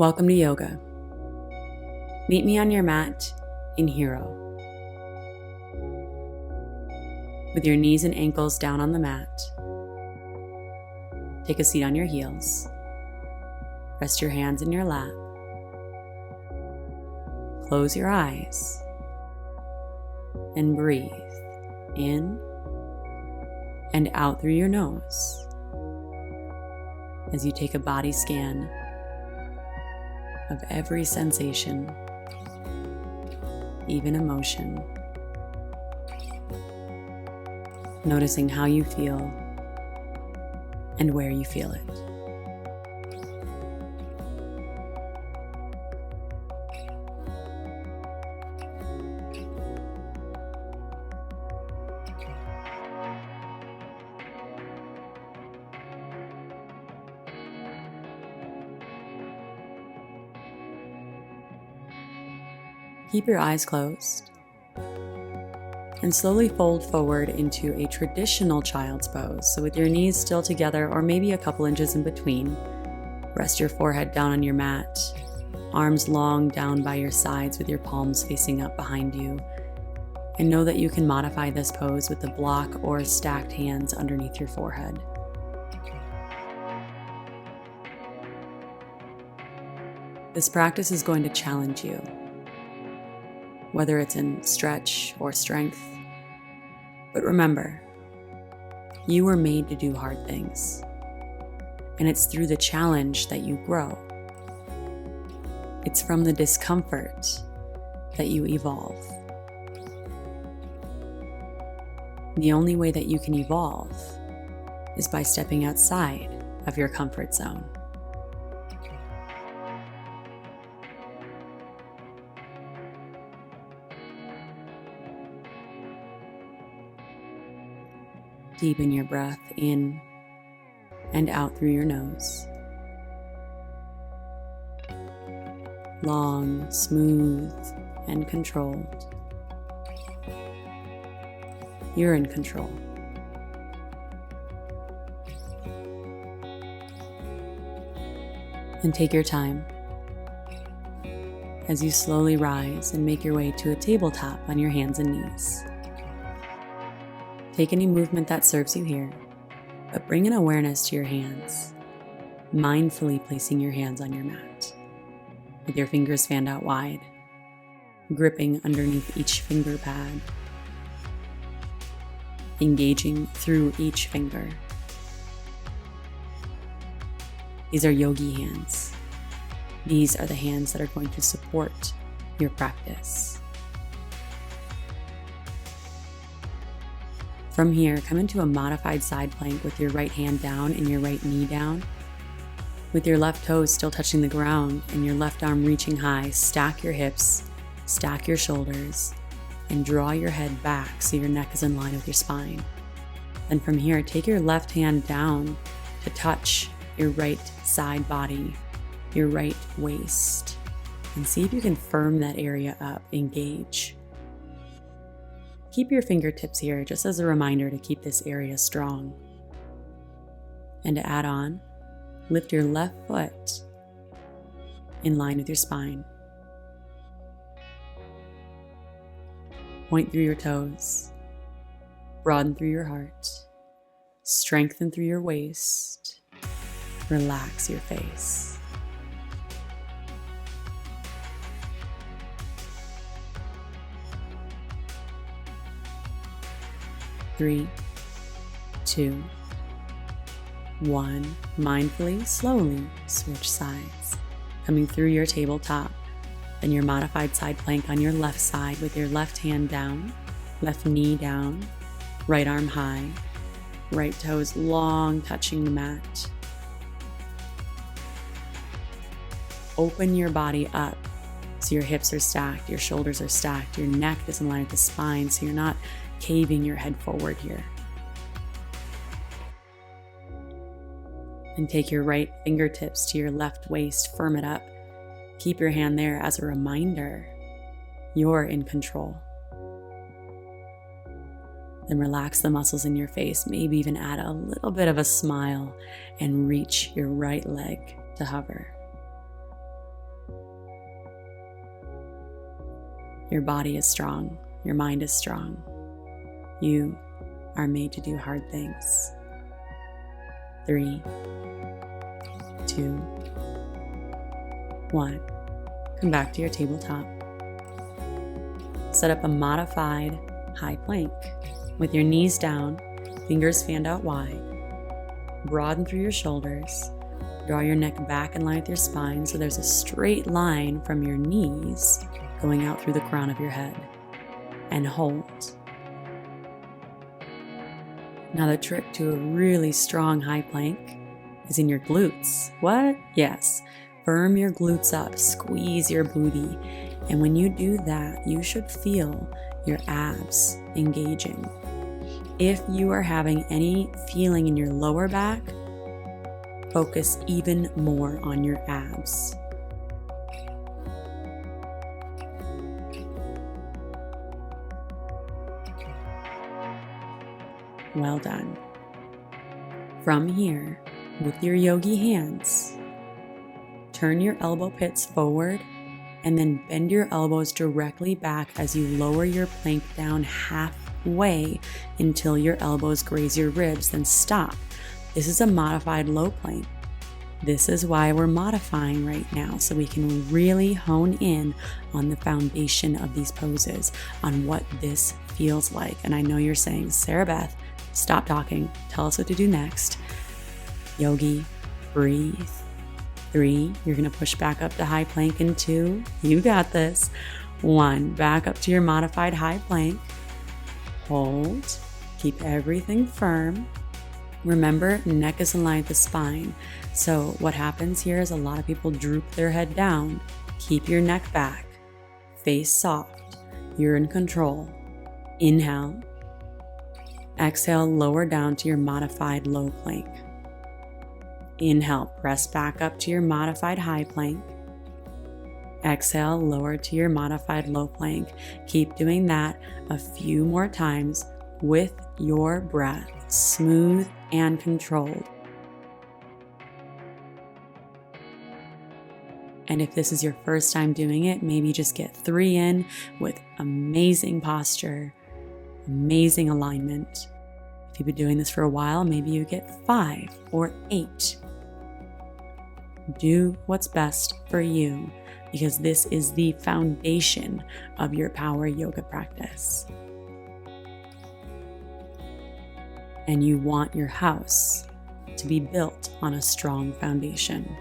Welcome to yoga. Meet me on your mat in hero. With your knees and ankles down on the mat, take a seat on your heels. Rest your hands in your lap. Close your eyes and breathe in and out through your nose as you take a body scan of every sensation, even emotion, noticing how you feel and where you feel it. Keep your eyes closed and slowly fold forward into a traditional child's pose. So with your knees still together or maybe a couple inches in between, rest your forehead down on your mat, arms long down by your sides with your palms facing up behind you. And know that you can modify this pose with the block or stacked hands underneath your forehead. This practice is going to challenge you, whether it's in stretch or strength. But remember, you were made to do hard things, and it's through the challenge that you grow. It's from the discomfort that you evolve. The only way that you can evolve is by stepping outside of your comfort zone. Deepen your breath in and out through your nose. Long, smooth, and controlled. You're in control. And take your time as you slowly rise and make your way to a tabletop on your hands and knees. Take any movement that serves you here, but bring an awareness to your hands, mindfully placing your hands on your mat, with your fingers fanned out wide, gripping underneath each finger pad, engaging through each finger. These are yogi hands. These are the hands that are going to support your practice. From here, come into a modified side plank with your right hand down and your right knee down. With your left toes still touching the ground and your left arm reaching high, stack your hips, stack your shoulders, and draw your head back so your neck is in line with your spine. Then from here, take your left hand down to touch your right side body, your right waist, and see if you can firm that area up, engage. Keep your fingertips here just as a reminder to keep this area strong. And to add on, lift your left foot in line with your spine. Point through your toes, broaden through your heart, strengthen through your waist, relax your face. 3, 2, 1. Mindfully, slowly switch sides, coming through your tabletop, then your modified side plank on your left side with your left hand down, left knee down, right arm high, right toes long touching the mat. Open your body up so your hips are stacked, your shoulders are stacked, your neck is in line with the spine so you're not caving your head forward here. And take your right fingertips to your left waist, firm it up. Keep your hand there as a reminder you're in control. Then relax the muscles in your face, maybe even add a little bit of a smile and reach your right leg to hover. Your body is strong. Your mind is strong. You are made to do hard things. 3, 2, 1. Come back to your tabletop. Set up a modified high plank with your knees down, fingers fanned out wide. Broaden through your shoulders. Draw your neck back in line with your spine so there's a straight line from your knees going out through the crown of your head. And hold. Now the trick to a really strong high plank is in your glutes. What? Yes. Firm your glutes up, squeeze your booty. And when you do that, you should feel your abs engaging. If you are having any feeling in your lower back, focus even more on your abs. Well done. From here, with your yogi hands, turn your elbow pits forward and then bend your elbows directly back as you lower your plank down halfway until your elbows graze your ribs, then stop. This is a modified low plank. This is why we're modifying right now, so we can really hone in on the foundation of these poses, on what this feels like. And I know you're saying, Sarah Beth, stop talking. Tell us what to do next. Yogi, breathe. 3, you're going to push back up to high plank in 2. You got this. 1, back up to your modified high plank. Hold. Keep everything firm. Remember, neck is in line with the spine. So what happens here is a lot of people droop their head down. Keep your neck back. Face soft. You're in control. Inhale. Exhale, lower down to your modified low plank. Inhale, press back up to your modified high plank. Exhale, lower to your modified low plank. Keep doing that a few more times with your breath, smooth and controlled. And if this is your first time doing it, maybe just get 3 in with amazing posture, amazing alignment. If you've been doing this for a while, maybe you get 5 or 8. Do what's best for you, because this is the foundation of your power yoga practice. And you want your house to be built on a strong foundation.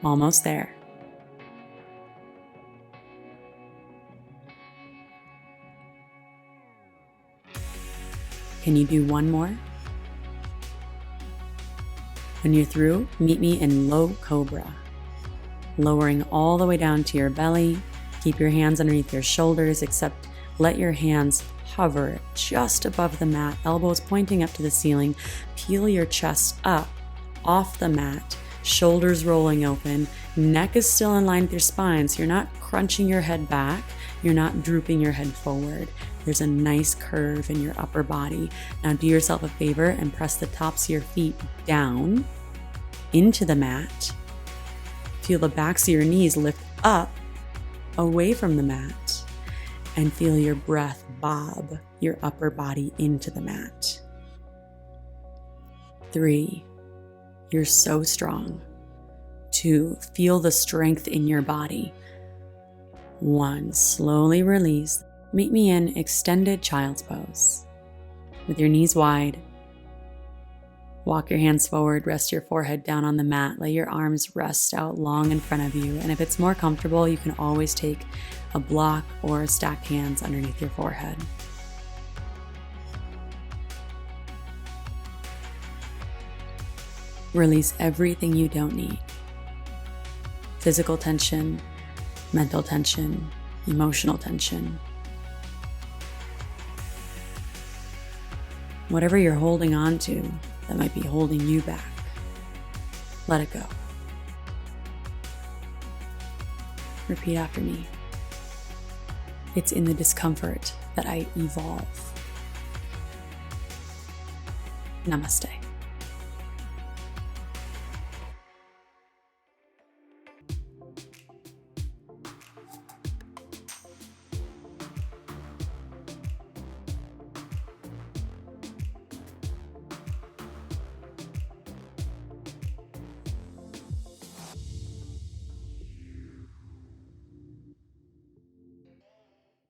Almost there. Can you do one more? When you're through, meet me in low cobra. Lowering all the way down to your belly. Keep your hands underneath your shoulders, except let your hands hover just above the mat, elbows pointing up to the ceiling. Peel your chest up off the mat, shoulders rolling open. Neck is still in line with your spine, so you're not crunching your head back. You're not drooping your head forward. There's a nice curve in your upper body. Now do yourself a favor and press the tops of your feet down into the mat. Feel the backs of your knees lift up away from the mat, and feel your breath bob your upper body into the mat. 3, you're so strong. 2, feel the strength in your body. 1, slowly release. Meet me in extended child's pose. With your knees wide, walk your hands forward, rest your forehead down on the mat, let your arms rest out long in front of you. And if it's more comfortable, you can always take a block or stack hands underneath your forehead. Release everything you don't need. Physical tension, mental tension, emotional tension. Whatever you're holding on to that might be holding you back, let it go. Repeat after me. It's in the discomfort that I evolve. Namaste.